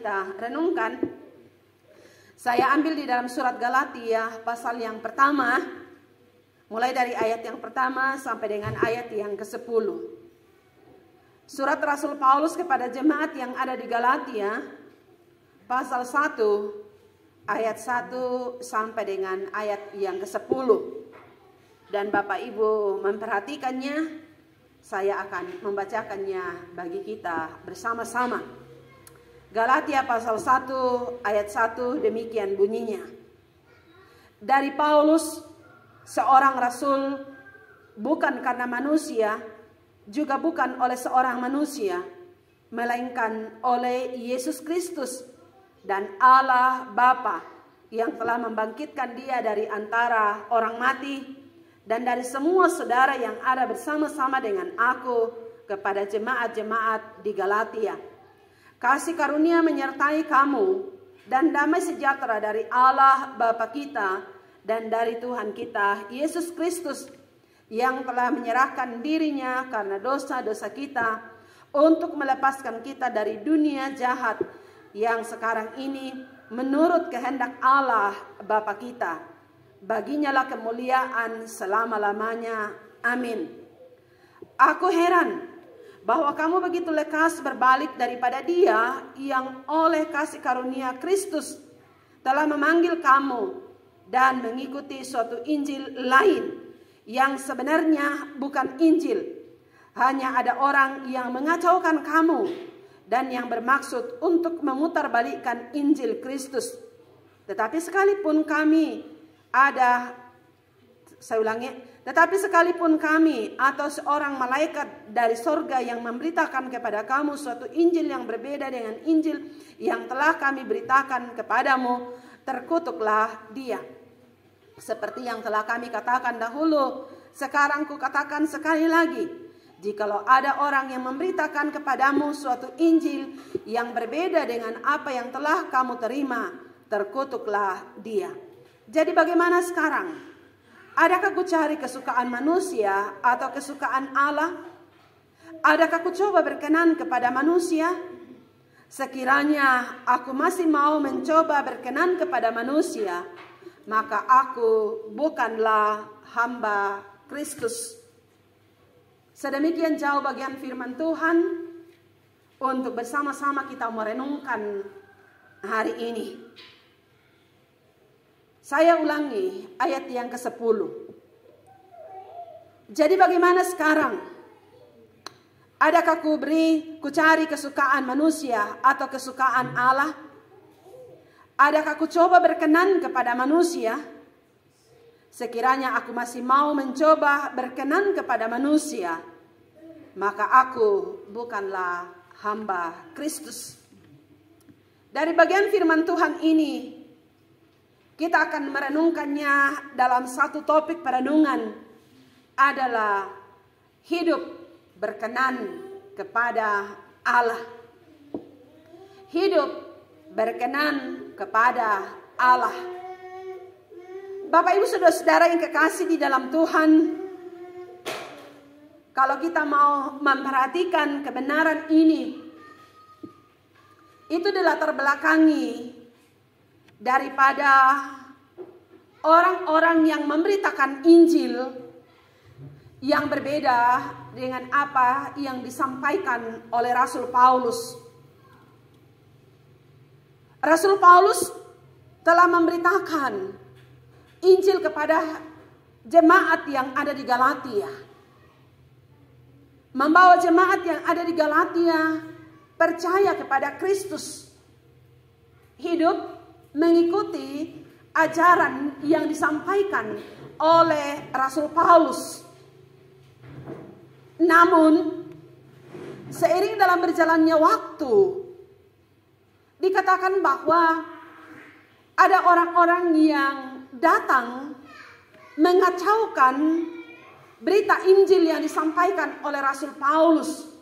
kita renungkan, saya ambil di dalam surat Galatia pasal yang pertama, mulai dari ayat yang pertama sampai dengan ayat yang ke-10. Surat Rasul Paulus kepada jemaat yang ada di Galatia, pasal 1, ayat 1 sampai dengan ayat yang ke-10. Dan Bapak Ibu memperhatikannya, saya akan membacakannya bagi kita bersama-sama. Galatia pasal 1 ayat 1 demikian bunyinya. Dari Paulus, seorang rasul, bukan karena manusia, juga bukan oleh seorang manusia, melainkan oleh Yesus Kristus dan Allah Bapa yang telah membangkitkan Dia dari antara orang mati, dan dari semua saudara yang ada bersama-sama dengan aku kepada jemaat-jemaat di Galatia. Kasih karunia menyertai kamu dan damai sejahtera dari Allah Bapa kita dan dari Tuhan kita Yesus Kristus yang telah menyerahkan dirinya karena dosa-dosa kita untuk melepaskan kita dari dunia jahat yang sekarang ini menurut kehendak Allah Bapa kita. Baginya lah kemuliaan selama-lamanya. Amin. Aku heran bahwa kamu begitu lekas berbalik daripada Dia yang oleh kasih karunia Kristus telah memanggil kamu dan mengikuti suatu Injil lain yang sebenarnya bukan Injil. Hanya ada orang yang mengacaukan kamu dan yang bermaksud untuk memutarbalikkan Injil Kristus. Tetapi sekalipun kami atau seorang malaikat dari sorga yang memberitakan kepada kamu suatu Injil yang berbeda dengan Injil yang telah kami beritakan kepadamu, terkutuklah dia. Seperti yang telah kami katakan dahulu, sekarang kukatakan sekali lagi, jikalau ada orang yang memberitakan kepadamu suatu Injil yang berbeda dengan apa yang telah kamu terima, terkutuklah dia. Jadi bagaimana sekarang? Adakah ku cari kesukaan manusia atau kesukaan Allah? Adakah ku coba berkenan kepada manusia? Sekiranya aku masih mau mencoba berkenan kepada manusia, maka aku bukanlah hamba Kristus. Sedemikian jauh bagian firman Tuhan untuk bersama-sama kita merenungkan hari ini. Saya ulangi ayat yang ke-10. Jadi bagaimana sekarang? Adakah ku cari kesukaan manusia atau kesukaan Allah? Adakah ku coba berkenan kepada manusia? Sekiranya aku masih mau mencoba berkenan kepada manusia, maka aku bukanlah hamba Kristus. Dari bagian firman Tuhan ini, kita akan merenungkannya dalam satu topik perenungan adalah hidup berkenan kepada Allah. Hidup berkenan kepada Allah. Bapak Ibu Saudara-saudara yang kekasih di dalam Tuhan, kalau kita mau memperhatikan kebenaran ini, itu dilatar belakangi daripada orang-orang yang memberitakan Injil yang berbeda dengan apa yang disampaikan oleh Rasul Paulus. Rasul Paulus telah memberitakan Injil kepada jemaat yang ada di Galatia. Membawa jemaat yang ada di Galatia percaya kepada Kristus. Hidup mengikuti ajaran yang disampaikan oleh Rasul Paulus. Namun, seiring dalam berjalannya waktu, dikatakan bahwa ada orang-orang yang datang mengacaukan berita Injil yang disampaikan oleh Rasul Paulus.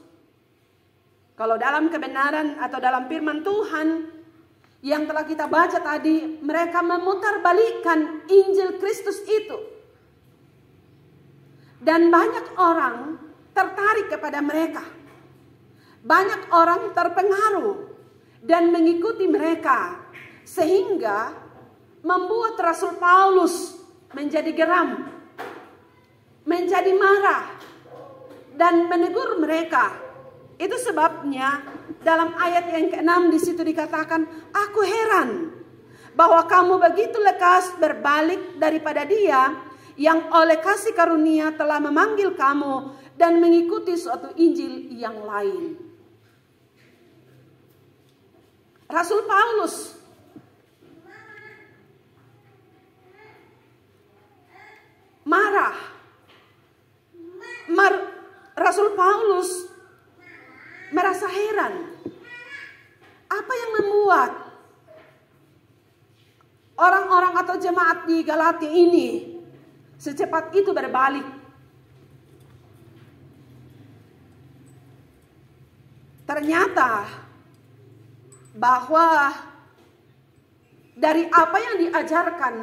Kalau dalam kebenaran atau dalam firman Tuhan yang telah kita baca tadi, mereka memutarbalikkan Injil Kristus itu. Dan banyak orang tertarik kepada mereka. Banyak orang terpengaruh dan mengikuti mereka, sehingga membuat Rasul Paulus menjadi geram, menjadi marah, dan menegur mereka. Itu sebabnya dalam ayat yang ke-6 di situ dikatakan, aku heran bahwa kamu begitu lekas berbalik daripada Dia yang oleh kasih karunia telah memanggil kamu dan mengikuti suatu Injil yang lain. Rasul Paulus marah. Rasul Paulus merasa heran. Apa yang membuat orang-orang atau jemaat di Galatia ini secepat itu berbalik? Ternyata bahwa dari apa yang diajarkan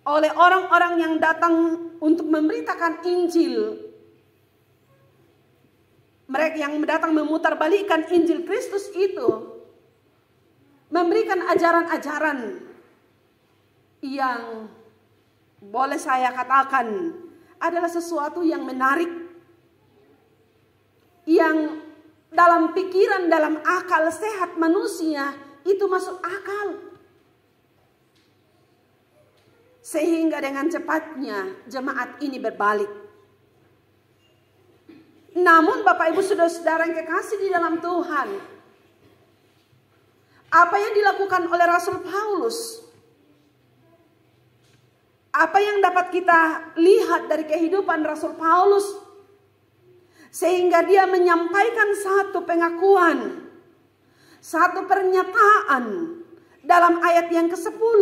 oleh orang-orang yang datang untuk memberitakan Injil, mereka yang datang memutarbalikkan Injil Kristus itu, memberikan ajaran-ajaran yang boleh saya katakan adalah sesuatu yang menarik, yang dalam pikiran, dalam akal sehat manusia itu masuk akal. Sehingga dengan cepatnya jemaat ini berbalik. Namun Bapak Ibu Saudara-saudara yang kekasih di dalam Tuhan, apa yang dilakukan oleh Rasul Paulus, apa yang dapat kita lihat dari kehidupan Rasul Paulus, sehingga dia menyampaikan satu pengakuan, satu pernyataan dalam ayat yang ke-10.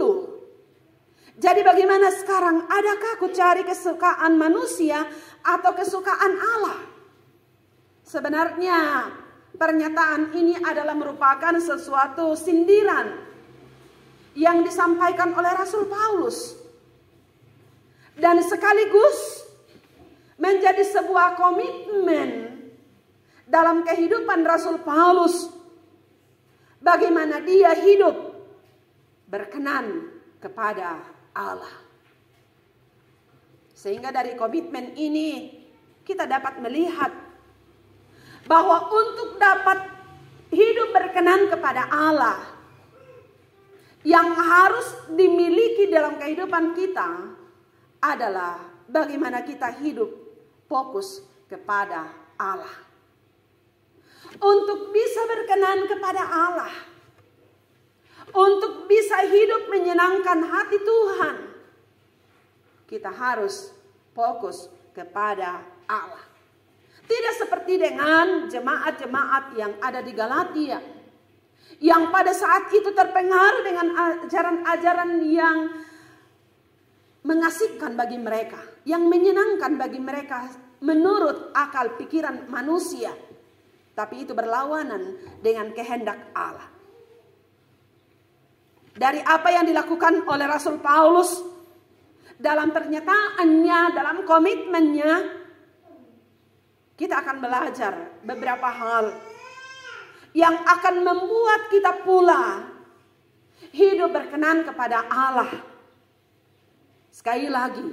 Jadi bagaimana sekarang? Adakah aku cari kesukaan manusia atau kesukaan Allah? Sebenarnya pernyataan ini adalah merupakan sesuatu sindiran yang disampaikan oleh Rasul Paulus. Dan sekaligus menjadi sebuah komitmen dalam kehidupan Rasul Paulus. Bagaimana dia hidup berkenan kepada Allah. Sehingga dari komitmen ini kita dapat melihat bahwa untuk dapat hidup berkenan kepada Allah, yang harus dimiliki dalam kehidupan kita adalah bagaimana kita hidup fokus kepada Allah. Untuk bisa berkenan kepada Allah, untuk bisa hidup menyenangkan hati Tuhan, kita harus fokus kepada Allah. Tidak seperti dengan jemaat-jemaat yang ada di Galatia, yang pada saat itu terpengaruh dengan ajaran-ajaran yang mengasihkan bagi mereka, yang menyenangkan bagi mereka menurut akal pikiran manusia, tapi itu berlawanan dengan kehendak Allah. Dari apa yang dilakukan oleh Rasul Paulus dalam pernyataannya, dalam komitmennya, kita akan belajar beberapa hal yang akan membuat kita pula hidup berkenan kepada Allah. Sekali lagi,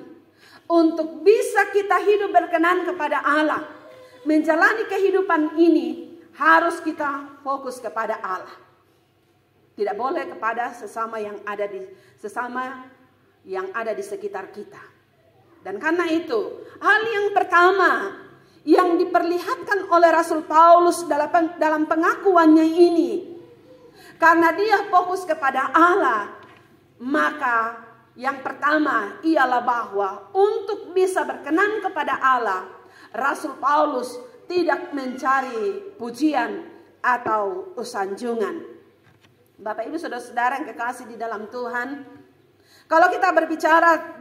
untuk bisa kita hidup berkenan kepada Allah, menjalani kehidupan ini, harus kita fokus kepada Allah. Tidak boleh kepada sesama yang ada di sekitar kita. Dan karena itu, hal yang pertama yang diperlihatkan oleh Rasul Paulus dalam pengakuannya ini, karena dia fokus kepada Allah, maka yang pertama ialah bahwa untuk bisa berkenan kepada Allah, Rasul Paulus tidak mencari pujian atau sanjungan. Bapak Ibu Saudara-saudara yang kekasih di dalam Tuhan, kalau kita berbicara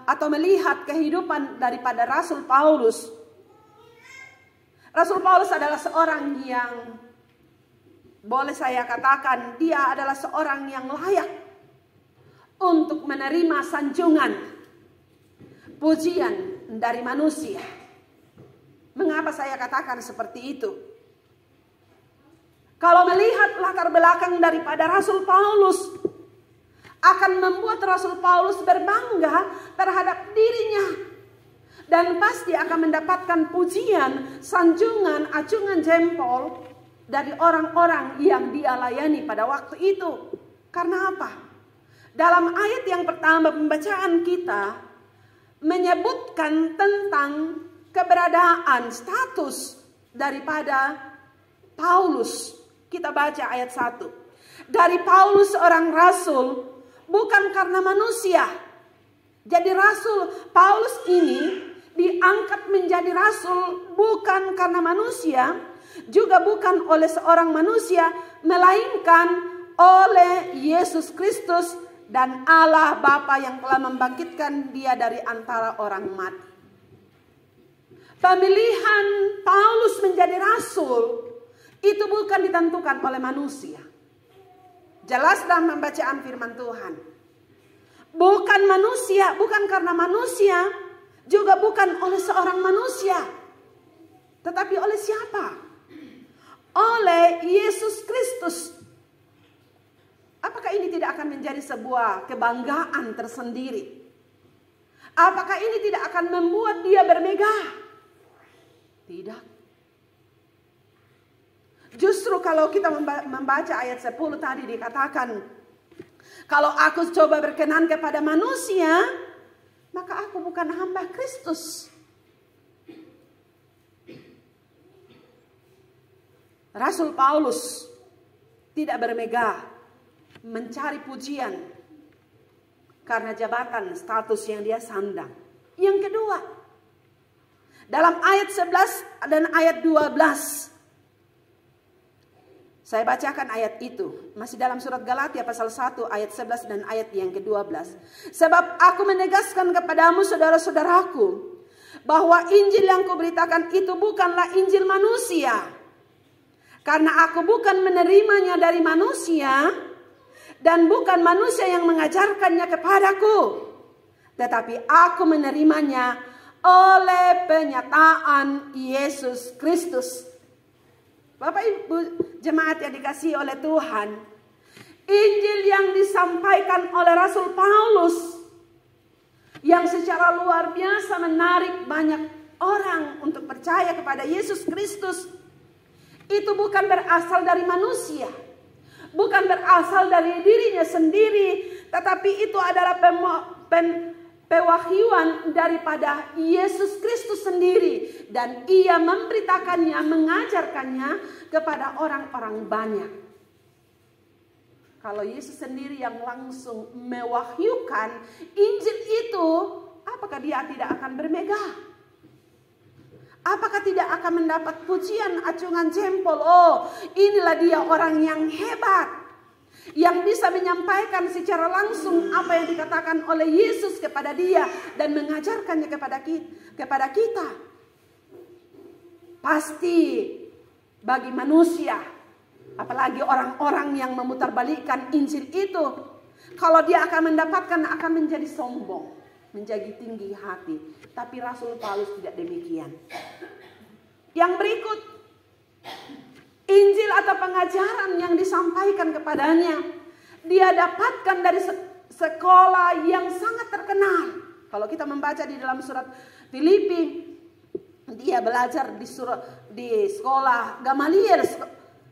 atau melihat kehidupan daripada Rasul Paulus adalah seorang yang boleh saya katakan dia adalah seorang yang layak untuk menerima sanjungan, pujian dari manusia. Mengapa saya katakan seperti itu? Kalau melihat latar belakang daripada Rasul Paulus, akan membuat Rasul Paulus berbangga terhadap dirinya. Dan pasti akan mendapatkan pujian, sanjungan, acungan jempol dari orang-orang yang dia layani pada waktu itu. Karena apa? Dalam ayat yang pertama pembacaan kita menyebutkan tentang keberadaan, status daripada Paulus. Kita baca ayat 1. Dari Paulus seorang rasul, bukan karena manusia. Jadi Rasul Paulus ini diangkat menjadi rasul bukan karena manusia, juga bukan oleh seorang manusia, melainkan oleh Yesus Kristus dan Allah Bapa yang telah membangkitkan dia dari antara orang mati. Pemilihan Paulus menjadi rasul itu bukan ditentukan oleh manusia. Jelas dalam pembacaan firman Tuhan. Bukan manusia, bukan karena manusia, juga bukan oleh seorang manusia. Tetapi oleh siapa? Oleh Yesus Kristus. Apakah ini tidak akan menjadi sebuah kebanggaan tersendiri? Apakah ini tidak akan membuat dia bermegah? Tidak. Justru kalau kita membaca ayat 10 tadi dikatakan, kalau aku coba berkenan kepada manusia, maka aku bukan hamba Kristus. Rasul Paulus tidak bermegah mencari pujian karena jabatan status yang dia sandang. Yang kedua, dalam ayat 11 dan ayat 12, saya bacakan ayat itu. Masih dalam surat Galatia pasal 1 ayat 11 dan ayat yang ke-12. Sebab aku menegaskan kepadamu saudara-saudaraku, bahwa Injil yang kuberitakan itu bukanlah Injil manusia. Karena aku bukan menerimanya dari manusia, dan bukan manusia yang mengajarkannya kepadaku. Tetapi aku menerimanya oleh penyataan Yesus Kristus. Bapak Ibu jemaat yang dikasihi oleh Tuhan, Injil yang disampaikan oleh Rasul Paulus yang secara luar biasa menarik banyak orang untuk percaya kepada Yesus Kristus, itu bukan berasal dari manusia, bukan berasal dari dirinya sendiri, tetapi itu adalah pewahyuan daripada Yesus Kristus sendiri, dan ia memberitakannya, mengajarkannya kepada orang-orang banyak. Kalau Yesus sendiri yang langsung mewahyukan Injil itu, apakah dia tidak akan bermegah? Apakah tidak akan mendapat pujian, acungan jempol? Oh, inilah dia orang yang hebat, yang bisa menyampaikan secara langsung apa yang dikatakan oleh Yesus kepada dia dan mengajarkannya kepada kita. Pasti bagi manusia, apalagi orang-orang yang memutarbalikkan Injil itu, kalau dia akan mendapatkan, akan menjadi sombong, menjadi tinggi hati. Tapi Rasul Paulus tidak demikian. Yang berikut, Injil atau pengajaran yang disampaikan kepadanya, dia dapatkan dari sekolah yang sangat terkenal. Kalau kita membaca di dalam surat Filipi, dia belajar di sekolah Gamaliel,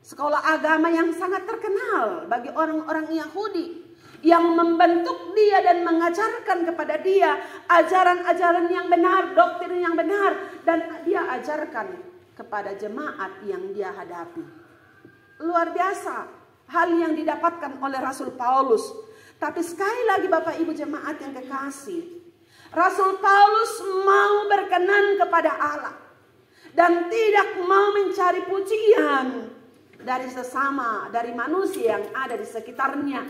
sekolah agama yang sangat terkenal bagi orang-orang Yahudi, yang membentuk dia dan mengajarkan kepada dia ajaran-ajaran yang benar, doktrin yang benar, dan dia ajarkan kepada jemaat yang dia hadapi. Luar biasa hal yang didapatkan oleh Rasul Paulus. Tapi sekali lagi Bapak Ibu jemaat yang kekasih, Rasul Paulus mau berkenan kepada Allah dan tidak mau mencari pujian dari sesama, dari manusia yang ada di sekitarnya.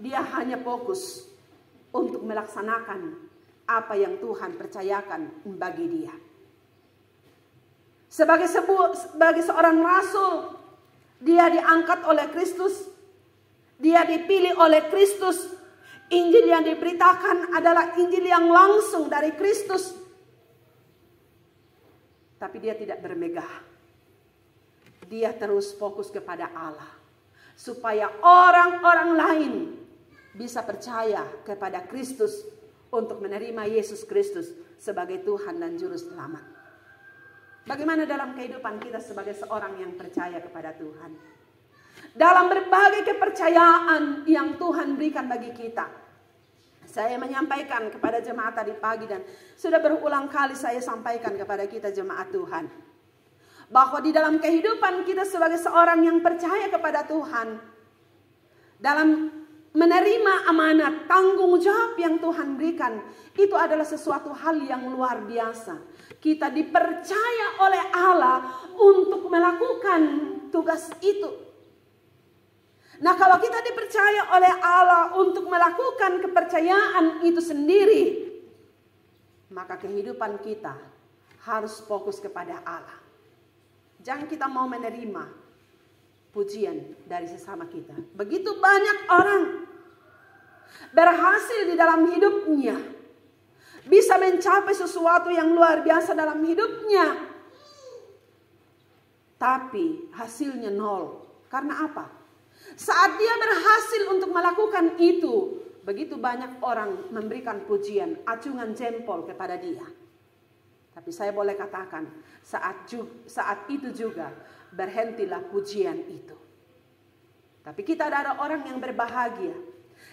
Dia hanya fokus untuk melaksanakan apa yang Tuhan percayakan bagi dia. Sebagai seorang rasul, dia diangkat oleh Kristus, dia dipilih oleh Kristus. Injil yang diberitakan adalah Injil yang langsung dari Kristus. Tapi dia tidak bermegah. Dia terus fokus kepada Allah. Supaya orang-orang lain bisa percaya kepada Kristus untuk menerima Yesus Kristus sebagai Tuhan dan Juru Selamat. Bagaimana dalam kehidupan kita sebagai seorang yang percaya kepada Tuhan? Dalam berbagai kepercayaan yang Tuhan berikan bagi kita. Saya menyampaikan kepada jemaat tadi pagi dan sudah berulang kali saya sampaikan kepada kita jemaat Tuhan. Bahwa di dalam kehidupan kita sebagai seorang yang percaya kepada Tuhan. Dalam menerima amanat, tanggung jawab yang Tuhan berikan. Itu adalah sesuatu hal yang luar biasa. Kita dipercaya oleh Allah untuk melakukan tugas itu. Nah, kalau kita dipercaya oleh Allah untuk melakukan kepercayaan itu sendiri, maka kehidupan kita harus fokus kepada Allah. Jangan kita mau menerima pujian dari sesama kita. Begitu banyak orang berhasil di dalam hidupnya, bisa mencapai sesuatu yang luar biasa dalam hidupnya, tapi hasilnya nol. Karena apa? Saat dia berhasil untuk melakukan itu, begitu banyak orang memberikan pujian, acungan jempol kepada dia. Tapi saya boleh katakan, saat itu juga berhentilah pujian itu. Tapi kita adalah orang yang berbahagia.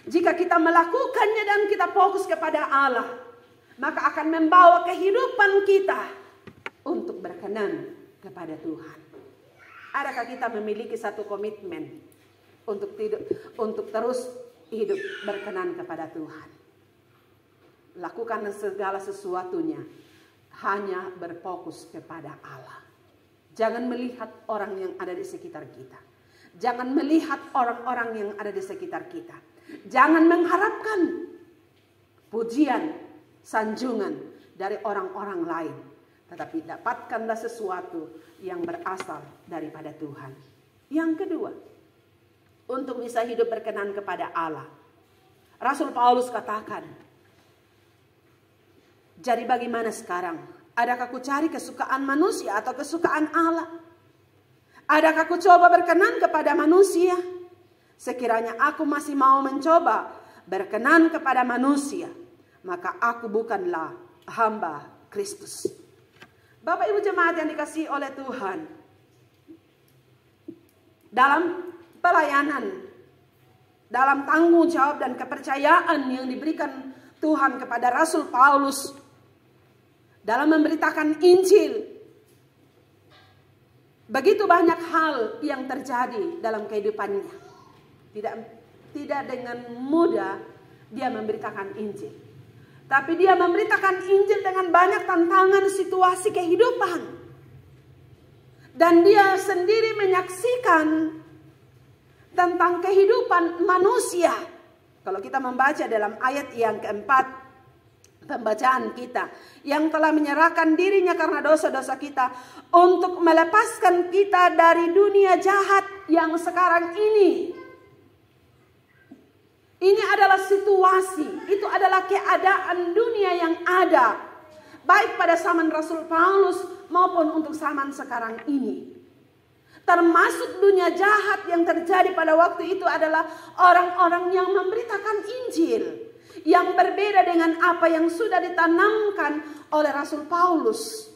Jika kita melakukannya dan kita fokus kepada Allah, maka akan membawa kehidupan kita untuk berkenan kepada Tuhan. Adakah kita memiliki satu komitmen untuk terus hidup berkenan kepada Tuhan? Lakukan segala sesuatunya hanya berfokus kepada Allah. Jangan melihat orang yang ada di sekitar kita. Jangan melihat orang-orang yang ada di sekitar kita. Jangan mengharapkan pujian, sanjungan dari orang-orang lain. Tetapi dapatkanlah sesuatu yang berasal daripada Tuhan. Yang kedua, untuk bisa hidup berkenan kepada Allah. Rasul Paulus katakan, jadi bagaimana sekarang? Adakah ku cari kesukaan manusia atau kesukaan Allah? Adakah ku coba berkenan kepada manusia? Sekiranya aku masih mau mencoba berkenan kepada manusia, maka aku bukanlah hamba Kristus. Bapak Ibu jemaat yang dikasihi oleh Tuhan, dalam pelayanan, dalam tanggung jawab dan kepercayaan yang diberikan Tuhan kepada Rasul Paulus dalam memberitakan Injil, begitu banyak hal yang terjadi dalam kehidupannya. Tidak dengan mudah dia memberitakan Injil, tapi dia memberitakan Injil dengan banyak tantangan situasi kehidupan, dan dia sendiri menyaksikan tentang kehidupan manusia. Kalau kita membaca dalam ayat yang keempat pembacaan kita, yang telah menyerahkan dirinya karena dosa-dosa kita untuk melepaskan kita dari dunia jahat yang sekarang ini. Ini adalah situasi, itu adalah keadaan dunia yang ada, baik pada zaman Rasul Paulus maupun untuk zaman sekarang ini. Termasuk dunia jahat yang terjadi pada waktu itu adalah orang-orang yang memberitakan Injil, yang berbeda dengan apa yang sudah ditanamkan oleh Rasul Paulus.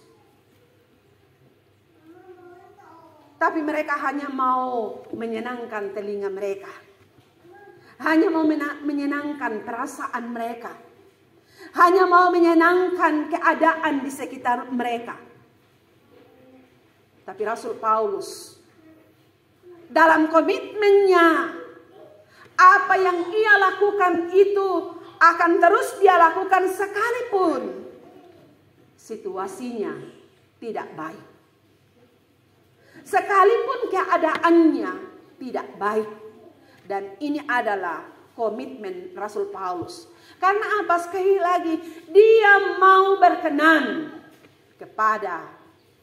Tapi mereka hanya mau menyenangkan telinga mereka, hanya mau menyenangkan perasaan mereka, hanya mau menyenangkan keadaan di sekitar mereka. Tapi Rasul Paulus dalam komitmennya, apa yang ia lakukan itu akan terus dia lakukan sekalipun situasinya tidak baik, sekalipun keadaannya tidak baik. Dan ini adalah komitmen Rasul Paulus. Karena apa? Sekali lagi, dia mau berkenan kepada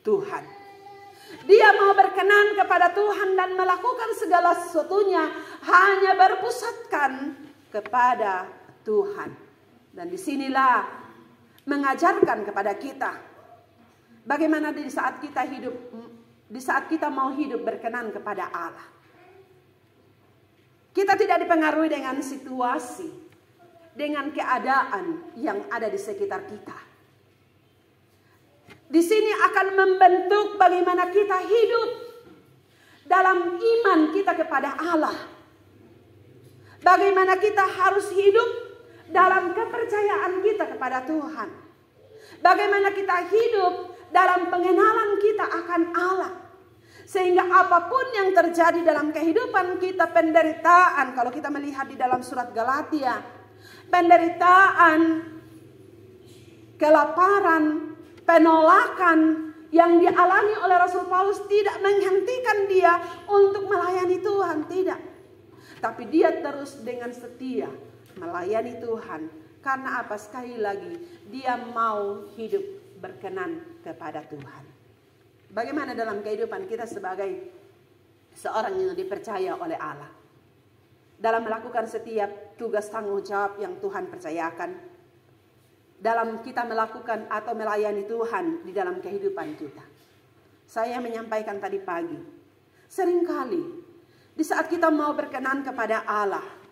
Tuhan. Dia mau berkenan kepada Tuhan dan melakukan segala sesuatunya hanya berpusatkan kepada Tuhan. Dan disinilah mengajarkan kepada kita Bagaimana di saat kita hidup, di saat kita mau hidup berkenan kepada Allah. Kita tidak dipengaruhi dengan situasi, dengan keadaan yang ada di sekitar kita. Di sini akan membentuk bagaimana kita hidup dalam iman kita kepada Allah. Bagaimana kita harus hidup dalam kepercayaan kita kepada Tuhan. Bagaimana kita hidup dalam pengenalan kita akan Allah. Sehingga apapun yang terjadi dalam kehidupan kita, penderitaan, kalau kita melihat di dalam surat Galatia, penderitaan, kelaparan, penolakan yang dialami oleh Rasul Paulus tidak menghentikan dia untuk melayani Tuhan, tidak. Tapi dia terus dengan setia melayani Tuhan. Karena apa? Sekali lagi, dia mau hidup berkenan kepada Tuhan. Bagaimana dalam kehidupan kita sebagai seorang yang dipercaya oleh Allah? Dalam melakukan setiap tugas tanggung jawab yang Tuhan percayakan. Dalam kita melakukan atau melayani Tuhan di dalam kehidupan kita. Saya menyampaikan tadi pagi. Seringkali di saat kita mau berkenan kepada Allah.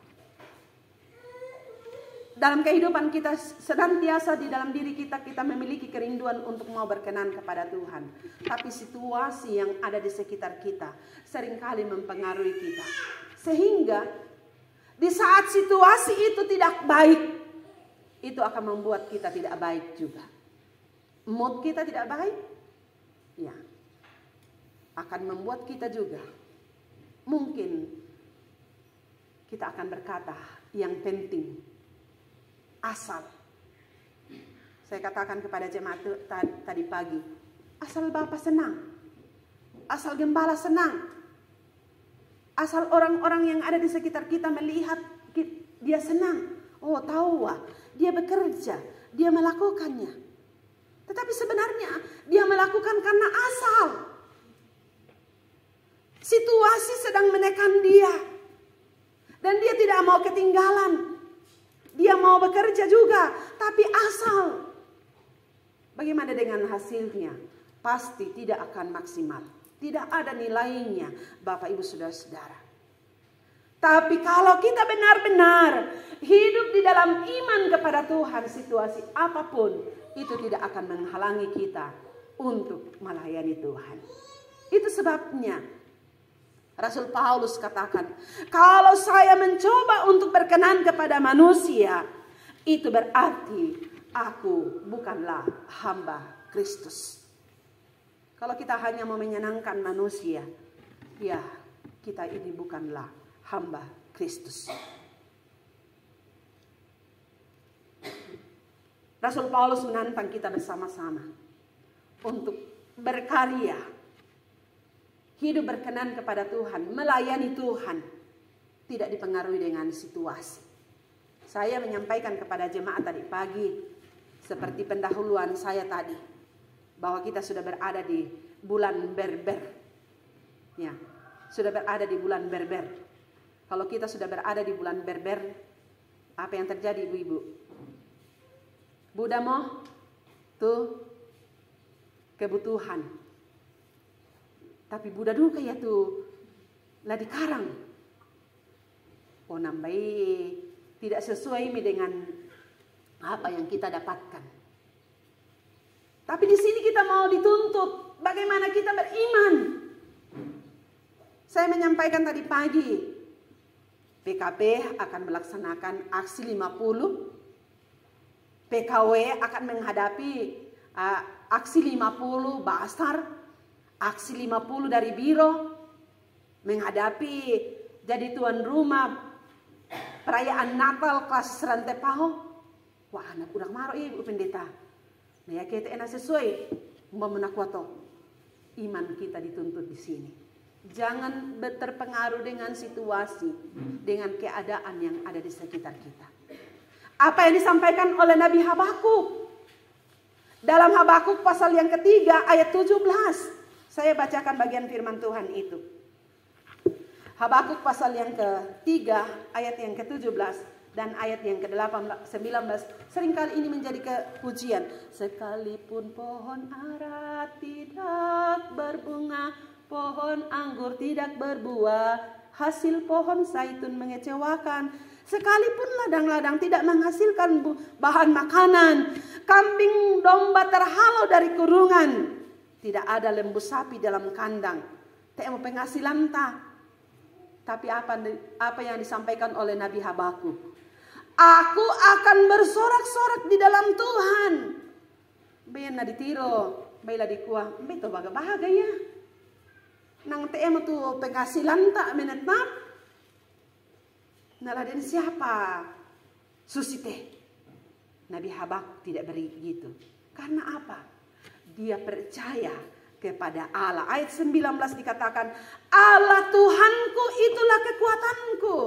Dalam kehidupan kita senantiasa di dalam diri kita memiliki kerinduan untuk mau berkenan kepada Tuhan. Tapi situasi yang ada di sekitar kita seringkali mempengaruhi kita. Sehingga di saat situasi itu tidak baik, itu akan membuat kita tidak baik juga. Mood kita tidak baik, ya, akan membuat kita juga mungkin kita akan berkata yang penting asal. Saya katakan kepada jemaat tadi pagi, asal Bapak senang, asal gembala senang, asal orang-orang yang ada di sekitar kita melihat dia senang. Oh, tahu wah, dia bekerja, dia melakukannya. Tetapi sebenarnya dia melakukan karena asal. Situasi sedang menekan dia. Dan dia tidak mau ketinggalan. Dia mau bekerja juga, tapi asal. Bagaimana dengan hasilnya? Pasti tidak akan maksimal. Tidak ada nilainya, Bapak Ibu Saudara-saudara. Tapi kalau kita benar-benar hidup di dalam iman kepada Tuhan, situasi apapun itu tidak akan menghalangi kita untuk melayani Tuhan. Itu sebabnya Rasul Paulus katakan, kalau saya mencoba untuk berkenan kepada manusia, itu berarti aku bukanlah hamba Kristus. Kalau kita hanya mau menyenangkan manusia, ya kita ini bukanlah hamba Kristus. Rasul Paulus menantang kita bersama-sama untuk berkarya. Hidup berkenan kepada Tuhan, melayani Tuhan, tidak dipengaruhi dengan situasi. Saya menyampaikan kepada jemaat tadi pagi, seperti pendahuluan saya tadi, bahwa kita sudah berada di bulan Berber. Ya, sudah berada di bulan Berber. Kalau kita sudah berada di bulan Berber, apa yang terjadi ibu-ibu? Buddha mau tuh kebutuhan. Tapi Buddha dulu kayak tuh lah di karang. Oh nambai tidak sesuai dengan apa yang kita dapatkan. Tapi di sini kita mau dituntut bagaimana kita beriman. Saya menyampaikan tadi pagi, PKP akan melaksanakan aksi 50. PKW akan menghadapi aksi 50 Basar. Aksi 50 dari biro menghadapi jadi tuan rumah perayaan Natal kelas Serante Paho. Wah, anak udah marah ibu pendeta. Nah, ya kita enak sesuai memenakwato. Iman kita dituntut di sini. Jangan terpengaruh dengan situasi, dengan keadaan yang ada di sekitar kita. Apa yang disampaikan oleh Nabi Habakuk dalam Habakuk pasal yang ketiga ayat 17. Saya bacakan bagian firman Tuhan itu. Habakuk pasal yang ketiga ayat yang ke-17. Dan ayat yang ke-19 seringkali ini menjadi kepujian. Sekalipun pohon ara tidak berbunga, pohon anggur tidak berbuah, hasil pohon zaitun mengecewakan. Sekalipun ladang-ladang tidak menghasilkan bahan makanan, kambing domba terhalau dari kurungan, tidak ada lembu sapi dalam kandang. Temu penghasilan tak. Tapi apa yang disampaikan oleh Nabi Habakuk? Aku akan bersorak-sorak di dalam Tuhan. Bena ditiro, bela dikuah, beto baga-baga ya. Nang temu tu penghasilan tak menetap. Naladen siapa? Susite. Nabi Habakuk tidak begitu. Karena apa? Dia percaya kepada Allah. Ayat 19 dikatakan, Allah Tuhanku itulah kekuatanku.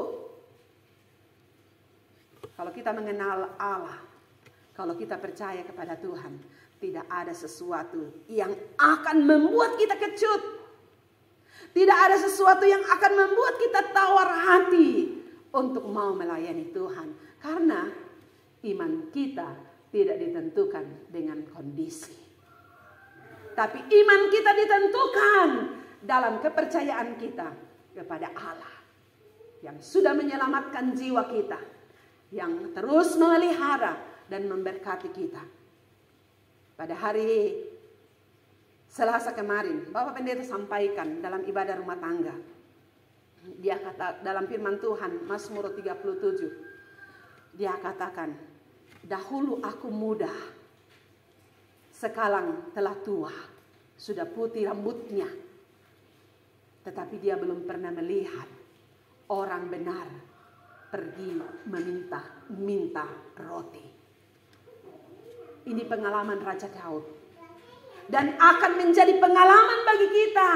Kalau kita mengenal Allah, kalau kita percaya kepada Tuhan, tidak ada sesuatu yang akan membuat kita kecut. Tidak ada sesuatu yang akan membuat kita tawar hati untuk mau melayani Tuhan. Karena iman kita tidak ditentukan dengan kondisi. Tapi iman kita ditentukan dalam kepercayaan kita kepada Allah. Yang sudah menyelamatkan jiwa kita. Yang terus memelihara dan memberkati kita. Pada hari Selasa kemarin, Bapak Pendeta sampaikan dalam ibadah rumah tangga. Dia kata dalam firman Tuhan Mazmur 37. Dia katakan, dahulu aku muda, sekarang telah tua, sudah putih rambutnya. Tetapi dia belum pernah melihat orang benar pergi minta roti. Ini pengalaman Raja Daud. Dan akan menjadi pengalaman bagi kita.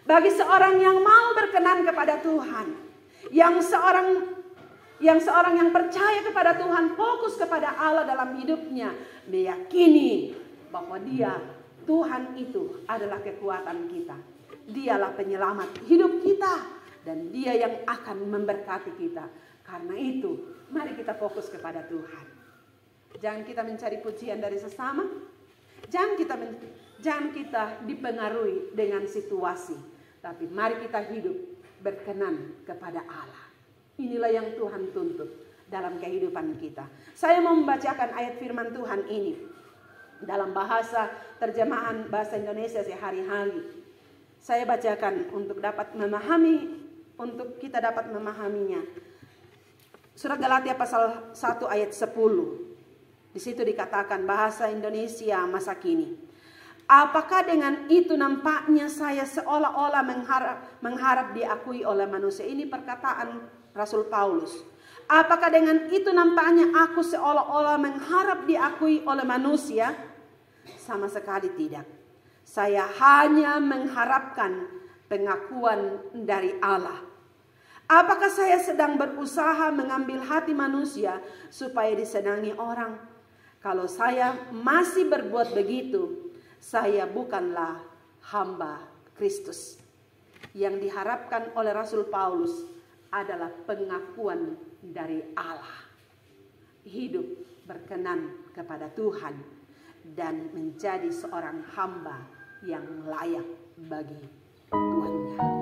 Bagi seorang yang mau berkenan kepada Tuhan. Yang seorang yang percaya kepada Tuhan, fokus kepada Allah dalam hidupnya. Meyakini bahwa Tuhan itu adalah kekuatan kita. Dialah penyelamat hidup kita. Dan Dia yang akan memberkati kita. Karena itu, mari kita fokus kepada Tuhan. Jangan kita mencari pujian dari sesama. Jangan kita dipengaruhi dengan situasi. Tapi mari kita hidup berkenan kepada Allah. Inilah yang Tuhan tuntut dalam kehidupan kita. Saya mau membacakan ayat firman Tuhan ini. Dalam bahasa terjemahan bahasa Indonesia sehari-hari. Saya bacakan untuk kita dapat memahaminya. Surat Galatia pasal 1 ayat 10. Di situ dikatakan bahasa Indonesia masa kini. Apakah dengan itu nampaknya saya seolah-olah mengharap diakui oleh manusia? Ini perkataan Rasul Paulus. Apakah dengan itu nampaknya aku seolah-olah mengharap diakui oleh manusia? Sama sekali tidak. Saya hanya mengharapkan pengakuan dari Allah. Apakah saya sedang berusaha mengambil hati manusia supaya disenangi orang? Kalau saya masih berbuat begitu, saya bukanlah hamba Kristus. Yang diharapkan oleh Rasul Paulus adalah pengakuan dari Allah. Hidup berkenan kepada Tuhan dan menjadi seorang hamba yang layak bagi tuannya.